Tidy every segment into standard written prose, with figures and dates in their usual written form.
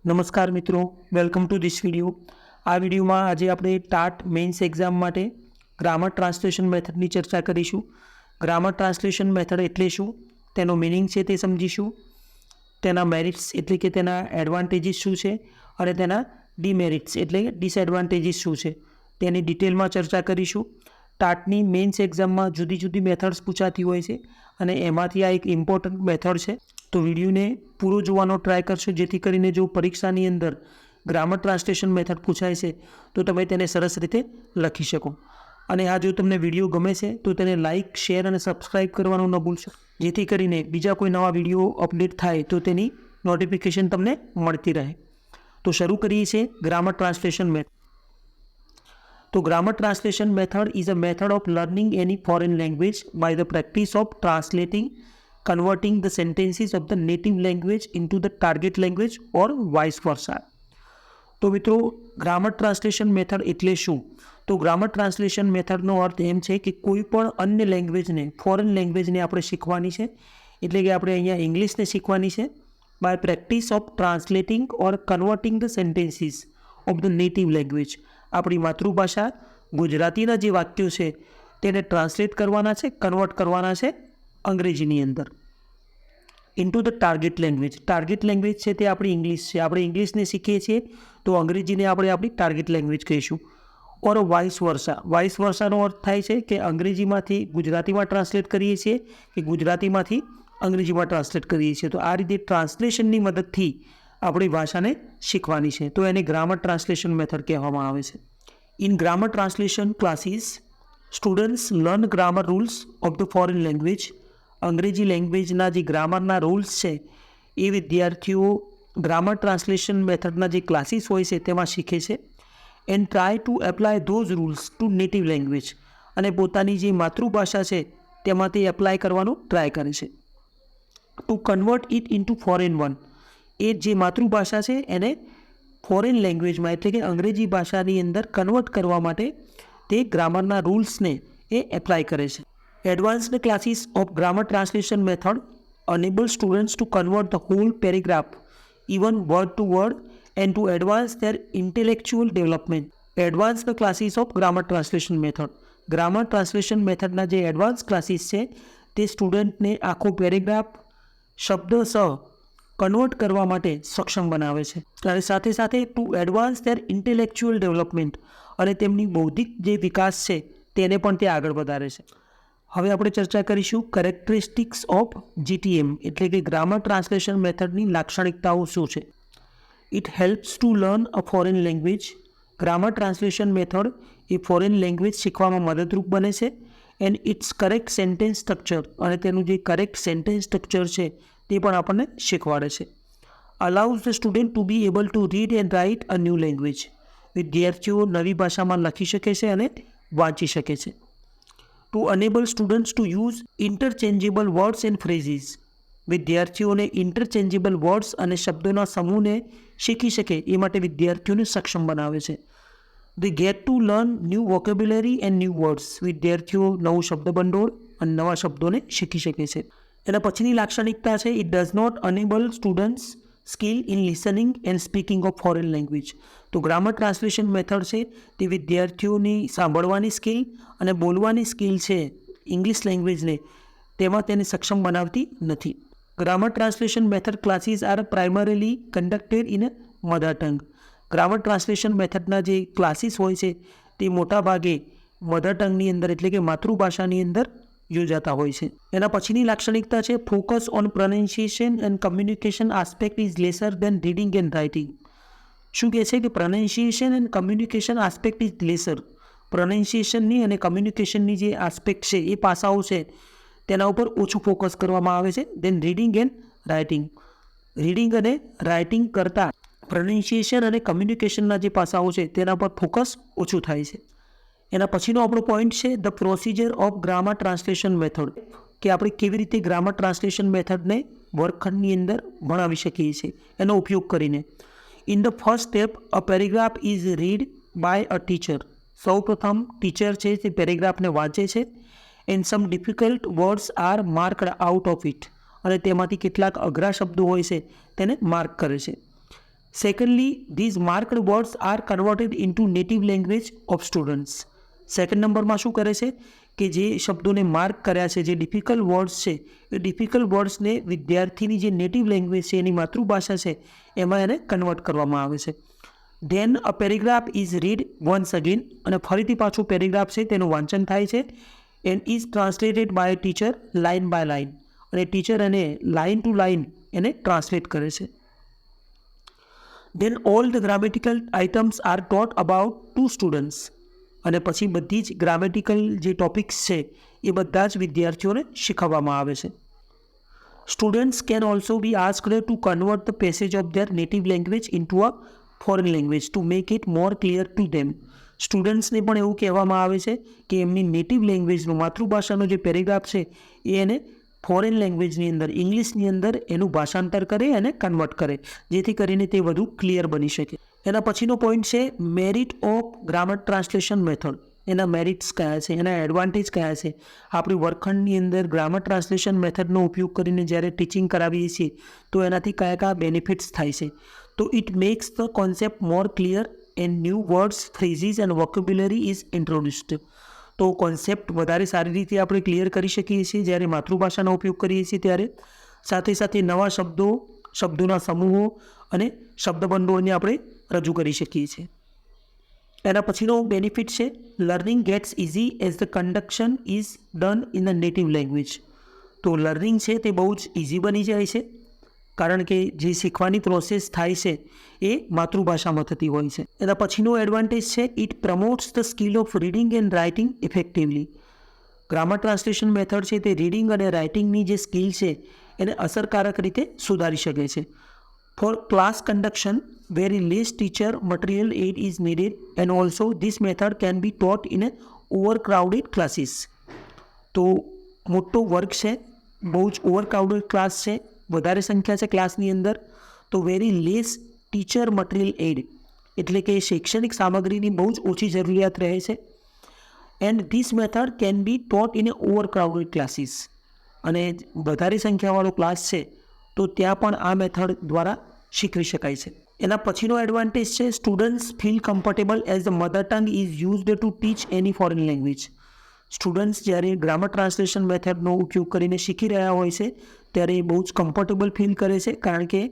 નમસ્કાર મિત્રો, welcome to this video. આ વિડીયોમાં આજે આપણે ટાટ મેઇન્સ એક્ઝામ માટે ગ્રામર ટ્રાન્સલેશન મેથડની ચર્ચા કરીશું. ગ્રામર ટ્રાન્સલેશન મેથડ એટલે શું, તેનો મિનિંગ છે તે સમજીશું, તેના મેરિટ્સ એટલે કે તેના એડવાન્ટેજીસ શું છે અને તેના ડીમેરિટ્સ એટલે ડિસએડવાન્ટેજીસ શું છે તેની ડિટેલમાં ચર્ચા કરીશું. ટાટની મેઇન્સ એક્ઝામમાં જુદી જુદી મેથડ્સ પૂછાતી હોય છે અને એમાંથી આ એક ઇમ્પોર્ટન્ટ મેથડ છે. તો વિડીયોને પૂરો જોવાનો ટ્રાય કરશો, જેથી કરીને જો પરીક્ષાની અંદર ગ્રામર ટ્રાન્સલેશન મેથડ પૂછાય છે તો તમે તેને સરસ રીતે લખી શકો. અને આ જો તમને વિડીયો ગમે છે તો તેને લાઇક, શેર અને સબસ્ક્રાઈબ કરવાનું ન ભૂલશો, જેથી કરીને બીજા કોઈ નવા વિડીયો અપડેટ થાય તો તેની નોટિફિકેશન તમને મળતી રહે. તો શરૂ કરીએ છીએ ગ્રામર ટ્રાન્સલેશન મેથડ. તો grammar translation method is a method of learning any foreign language by the practice of translating, converting the sentences of the native language into the target language or vice versa. તો મિત્રો, grammar translation method એટલે શું? તો grammar translation મેથડનો અર્થ એમ છે કે કોઈ પણ અન્ય લેંગ્વેજને, ફોરેન લેંગ્વેજને આપણે શીખવાની છે. એટલે કે આપણે અહીંયા ઇંગ્લિશને શીખવાની છે by practice of translating or converting the sentences of the native language. આપણી માતૃભાષા ગુજરાતીના જે વાક્યો છે તેને ટ્રાન્સલેટ કરવાના છે, કન્વર્ટ કરવાના છે અંગ્રેજીની અંદર into the target language. Target language છે તે આપણી ઇંગ્લિશ છે. આપણે ઇંગ્લિશને શીખીએ છીએ તો અંગ્રેજીને આપણે આપણી ટાર્ગેટ લેંગ્વેજ કહીશું. ઓર વાઇસ વર્સા. વાઇસ વર્સાનો અર્થ થાય છે કે અંગ્રેજીમાંથી ગુજરાતીમાં ટ્રાન્સલેટ કરીએ છીએ કે ગુજરાતીમાંથી અંગ્રેજીમાં ટ્રાન્સલેટ કરીએ છીએ. તો આ રીતે ટ્રાન્સલેશનની મદદથી આપણી ભાષાને શીખવાની છે, તો એને ગ્રામર ટ્રાન્સલેશન મેથડ કહેવામાં આવે છે. In grammar translation classes students learn grammar rules of the foreign language. અંગ્રેજી લેંગ્વેજના જે ગ્રામરના રૂલ્સ છે એ વિદ્યાર્થીઓ ગ્રામર ટ્રાન્સલેશન મેથડના જે ક્લાસીસ હોય છે તેમાં શીખે છે. And try to apply those rules to native language. અને પોતાની જે માતૃભાષા છે તેમાં તે એપ્લાય કરવાનું ટ્રાય કરે છે. To convert it into foreign one. એ જે માતૃભાષા છે એને ફોરેન લેંગ્વેજમાં એટલે કે અંગ્રેજી ભાષાની અંદર કન્વર્ટ કરવા માટે તે ગ્રામરના રૂલ્સને એ એપ્લાય કરે છે. Advanced classes of grammar translation method enable students to convert the whole paragraph, even word to word, and to advance their intellectual development. Advanced classes of grammar translation method. Grammar translation મેથડના જે advance classes છે તે સ્ટુડન્ટને આખો paragraph શબ્દશઃ convert કરવા માટે સક્ષમ બનાવે છે. અને સાથે સાથે to advance there intellectual development, અને તેમની બૌદ્ધિક જે વિકાસ છે તેને પણ તે આગળ વધારે છે. હવે આપણે ચર્ચા કરીશું કેરેક્ટરિસ્ટિક્સ ઓફ GTM એટલે કે ગ્રામર ટ્રાન્સલેશન મેથડની લાક્ષણિકતાઓ શું છે. It helps to learn a foreign language. Grammar translation method એ ફોરેન લેંગ્વેજ શીખવામાં મદદરૂપ બને છે. And its correct sentence structure, અને તેનું જે કરેક્ટ સેન્ટેન્સ સ્ટ્રક્ચર છે તે પણ આપણને શીખવાડે છે. Allows the student to be able to read and write a new language. વિદ્યાર્થીઓ નવી ભાષામાં લખી શકે છે અને વાંચી શકે છે. To enable students to use interchangeable words and phrases. વિદ્યાર્થીઓને ઇન્ટરચેન્જેબલ વર્ડ્સ અને શબ્દોના સમૂહને શીખી શકે એ માટે વિદ્યાર્થીઓને સક્ષમ બનાવે છે. The get to learn new vocabulary and new words. વિદ્યાર્થીઓ નવું શબ્દભંડોળ અને નવા શબ્દોને શીખી શકે છે. એના પછીની લાક્ષણિકતા છે it does not enable students skill in listening and speaking of foreign language. તો ગ્રામર ટ્રાન્સલેશન મેથડ છે તે વિદ્યાર્થીઓની સાંભળવાની સ્કિલ અને બોલવાની સ્કિલ છે ઇંગ્લિશ લેંગ્વેજને, તેમાં તેને સક્ષમ બનાવતી નથી. Grammar translation method classes are primarily conducted in mother tongue. Grammar translation મેથડના જે ક્લાસીસ હોય છે તે મોટા ભાગે મધર ટંગની અંદર એટલે કે માતૃભાષાની અંદર યોજાતા હોય છે. એના પછીની લાક્ષણિકતા છે focus on pronunciation and communication aspect is lesser than reading and writing. શું કહે છે કે pronunciation and communication aspect is lesser. પ્રોનાઉન્સિએશનની અને કમ્યુનિકેશનની જે આસ્પેક્ટ છે એ પાસાઓ છે તેના ઉપર ઓછું ફોકસ કરવામાં આવે છે દેન રીડિંગ એન્ડ રાઇટિંગ. રીડિંગ અને રાઇટિંગ કરતાં પ્રોનાઉન્સિએશન અને કમ્યુનિકેશનના જે પાસાઓ છે તેના પર ફોકસ ઓછું થાય છે. એના પછીનો આપણો પોઈન્ટ છે the procedure of grammar translation method, કે આપણે કેવી રીતે ગ્રામર ટ્રાન્સલેશન મેથડને વર્ગખંડની અંદર ભણાવી શકીએ છીએ એનો ઉપયોગ કરીને. In the first step a paragraph is read by a teacher. સૌ પ્રથમ ટીચર છે તે પેરેગ્રાફને વાંચે છે. And some difficult words are marked out of it. અને તેમાંથી કેટલાક અઘરા શબ્દો હોય છે તેને માર્ક કરે છે. Secondly, these marked words are converted into native language of students. Second નંબરમાં શું કરે છે કે જે શબ્દોને માર્ક કર્યા છે, જે ડિફિકલ્ટ વર્ડ્સ છે, એ ડિફિકલ્ટ વર્ડ્સને વિદ્યાર્થીની જે નેટિવ લેંગ્વેજ છે, એની માતૃભાષા છે, એમાં એને કન્વર્ટ કરવામાં આવે છે. Then a paragraph is read once again, અને ફરીથી પાછું પેરેગ્રાફ છે તેનું વાંચન થાય છે. And is translated by teacher line by line, અને ટીચર એને લાઇન ટુ લાઇન એને ટ્રાન્સલેટ કરે છે. Then all the grammatical items are taught about to students, અને પછી બધી જ ગ્રામેટિકલ જે ટોપિક્સ છે એ બધા જ વિદ્યાર્થીઓને શીખવવામાં આવે છે. Students can also be asked to convert the passage of their native language into a foreign language to make it more clear to them. સ્ટુડન્ટ્સને પણ એવું કહેવામાં આવે છે કે એમની નેટિવ લેંગ્વેજનો, માતૃભાષાનો જે પેરેગ્રાફ છે એ એને ફોરેન લેંગ્વેજની અંદર, ઇંગ્લિશની અંદર એનું ભાષાંતર કરે અને કન્વર્ટ કરે, જેથી કરીને તે વધુ ક્લિયર બની શકે. એના પછીનો પોઈન્ટ છે merit of grammar translation method. એના મેરિટ્સ કયા છે, એના એડવાન્ટેજ કયા છે. આપણી વર્ગખંડની અંદર ગ્રામર ટ્રાન્સલેશન મેથડનો ઉપયોગ કરીને જ્યારે ટીચિંગ કરાવીએ છીએ તો એનાથી કયા કયા બેનિફિટ્સ થાય છે. તો it makes the concept more clear and new words, phrases and vocabulary is introduced. તો કોન્સેપ્ટ વધારે સારી રીતે આપણે ક્લિયર કરી શકીએ છીએ જ્યારે માતૃભાષાનો ઉપયોગ કરીએ છીએ ત્યારે. સાથે સાથે નવા શબ્દો, શબ્દોના સમૂહો અને શબ્દબંધોને આપણે રજૂ કરી શકીએ છીએ. એના પછીનો બેનિફિટ છે learning gets easy as the conduction is done in the native language. તો લર્નિંગ છે તે બહુ જ ઇઝી બની જાય છે, કારણ કે જે શીખવાની પ્રોસેસ થાય છે એ માતૃભાષામાં થતી હોય છે. એના પછીનો એડવાન્ટેજ છે it promotes the skill of reading and writing effectively. Grammar translation method છે તે રીડિંગ અને રાઇટિંગની જે સ્કિલ છે એને અસરકારક રીતે સુધારી શકે છે. For class conduction very less teacher material aid is needed, and also this method can be taught in a overcrowded classes. તો મોટો વર્ગ છે, બહુ જ ઓવરક્રાઉડેડ ક્લાસ છે, વધારે સંખ્યા છે ક્લાસની અંદર, તો very less teacher material aid એટલે કે શૈક્ષણિક સામગ્રીની બહુ જ ઓછી જરૂરિયાત રહે છે. And this method can be taught in a overcrowded classes, અને વધારે સંખ્યાવાળો ક્લાસ છે તો ત્યાં પણ આ મેથડ દ્વારા શીખવી શકાય છે. એના પછીનો એડવાન્ટેજ છે students feel comfortable as the mother tongue is used to teach any foreign language. Students જ્યારે ગ્રામર ટ્રાન્સલેશન મેથડનો ઉપયોગ કરીને શીખી રહ્યા હોય છે ત્યારે બહુ જ કમ્ફર્ટેબલ ફીલ કરે છે, કારણ કે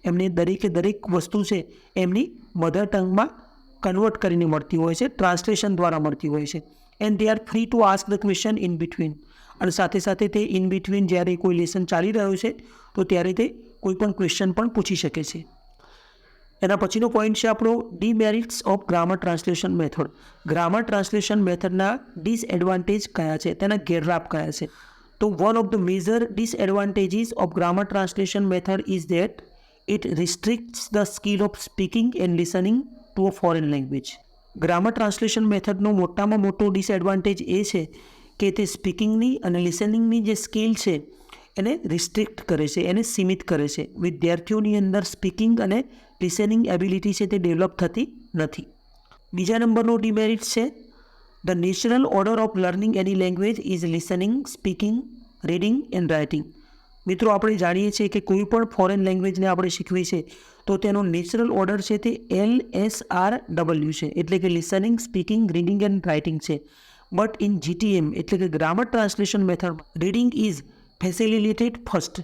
એમને દરેકે દરેક વસ્તુ છે એમની મધર ટંગમાં કન્વર્ટ કરીને મળતી હોય છે, ટ્રાન્સલેશન દ્વારા મળતી હોય છે. And they are free to ask the question in between, અને સાથે સાથે તે ઇન બિટવીન જ્યારે કોઈ લેસન ચાલી રહ્યો છે તો ત્યારે તે કોઈ પણ ક્વેશ્ચન પણ પૂછી શકે છે. એના પછીનો પોઈન્ટ છે આપણો demerits of grammar translation method. Grammar translation મેથડના ડિસએડવાન્ટેજ કયા છે, તેના ગેરલાભ કયા છે. તો one of the major disadvantages of grammar translation method is that it restricts the skill of speaking and listening to a foreign language. Grammar translation મેથડનો મોટામાં મોટો ડિસએડવાન્ટેજ એ છે કે તે સ્પીકિંગની અને લિસનિંગની જે સ્કિલ છે એને રિસ્ટ્રિક્ટ કરે છે, એને સીમિત કરે છે. વિદ્યાર્થીઓની અંદર સ્પીકિંગ અને લિસનિંગ એબિલિટી છે તે ડેવલપ થતી નથી. બીજા નંબરનો ડિમેરિટ છે the natural order of learning any language is listening, speaking, reading and writing. મિત્રો, આપણે જાણીએ છીએ કે કોઈ પણ ફોરેન લેંગ્વેજને આપણે શીખવી છે તો તેનો નેચરલ ઓર્ડર છે તે LSRW છે, એટલે કે listening, speaking, reading and writing છે. બટ ઇન GTM એટલે કે grammar translation method reading is facilitated first.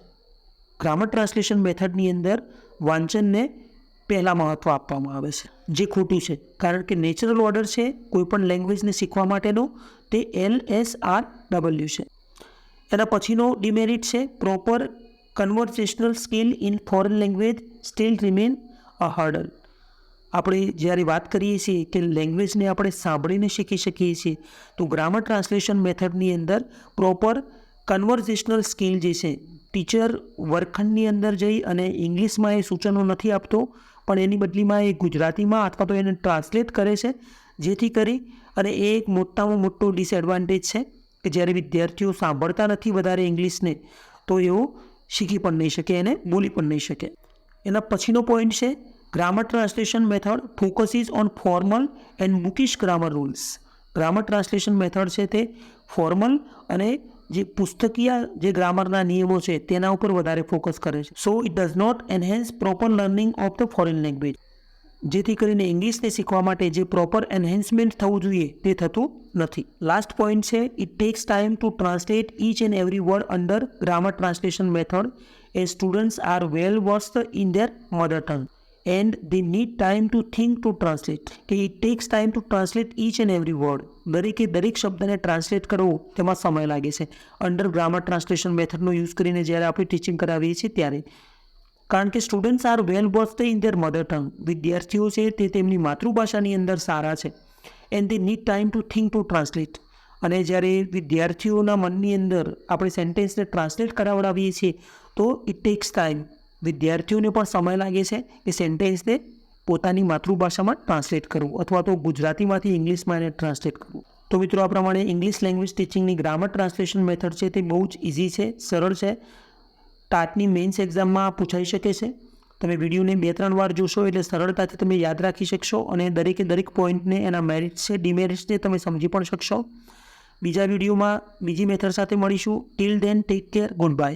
Grammar translation મેથડની અંદર વાંચનને પહેલાં મહત્ત્વ આપવામાં આવે છે, જે ખોટું છે, કારણ કે નેચરલ ઓર્ડર છે કોઈપણ લેંગ્વેજને શીખવા માટેનો તે LSRW છે. એના પછીનો ડિમેરિટ છે proper conversational skill in foreign language still remain a hurdle. આપણે જ્યારે વાત કરીએ છીએ કે લેંગ્વેજને આપણે સાંભળીને શીખી શકીએ છીએ, તો ગ્રામર ટ્રાન્સલેશન મેથડની અંદર પ્રોપર કન્વર્સેશનલ સ્કિલ જે છે, ટીચર વર્ગખંડની અંદર જઈ અને ઇંગ્લિશમાં એ સૂચનો નથી આપતો, પણ એની બદલીમાં એ ગુજરાતીમાં અથવા તો એને ટ્રાન્સલેટ કરે છે, જેથી કરી અને એ એક મોટામાં મોટો ડિસએડવાન્ટેજ છે કે જ્યારે વિદ્યાર્થીઓ સાંભળતા નથી વધારે ઇંગ્લિશને તો એઓ શીખી પણ નહીં શકે, એને બોલી પણ નહીં શકે. એના પછીનો પોઈન્ટ છે grammar translation method focuses on formal and bookish grammar rules. Grammar translation method છે તે ફોર્મલ અને જે પુસ્તકીય જે ગ્રામરના નિયમો છે તેના ઉપર વધારે ફોકસ કરે છે. So it does not enhance proper learning of the foreign language. જેથી કરીને ઇંગ્લિશને શીખવા માટે જે પ્રોપર એન્હેન્સમેન્ટ થવું જોઈએ તે થતું નથી. લાસ્ટ પોઈન્ટ છે, it takes time to translate each and every word under grammar translation method as students are well versed in their mother tongue and they need time to think to translate. કે it takes time to translate each and every word. દરેક શબ્દને translate કરવો તેમાં સમય લાગે છે under grammar translation મેથડનો use કરીને જ્યારે આપણે ટીચિંગ કરાવીએ છીએ ત્યારે. કારણ કે students are well versed in their mother tongue. વિદ્યાર્થીઓ છે તે તેમની માતૃભાષાની અંદર સારા છે. And they need time to think to translate. અને જ્યારે વિદ્યાર્થીઓના મનની અંદર આપણે સેન્ટેન્સને ટ્રાન્સલેટ કરાવડાવીએ છીએ તો ઇટ ટેક્સ ટાઈમ. વિદ્યાર્થીઓને પણ સમય લાગે છે કે સેન્ટેન્સને પોતાની માતૃભાષામાં ટ્રાન્સલેટ કરવું અથવા તો ગુજરાતીમાંથી ઇંગ્લિશમાં એને ટ્રાન્સલેટ કરવું. તો મિત્રો, આ પ્રમાણે ઇંગ્લિશ લેંગ્વેજ ટીચિંગની ગ્રામર ટ્રાન્સલેશન મેથડ છે તે બહુ જ ઇઝી છે, સરળ છે. ટાટની મેઇન્સ એક્ઝામમાં પૂછાઈ શકે છે. તમે વિડીયોને 2-3 વાર જોશો એટલે સરળતાથી તમે યાદ રાખી શકશો અને દરેક પોઈન્ટને, એના મેરિટ્સ છે, ડિમેરિટ્સને તમે સમજી પણ શકશો. બીજા વિડીયોમાં બીજી મેથડ સાથે મળીશું. Till then take care, good bye.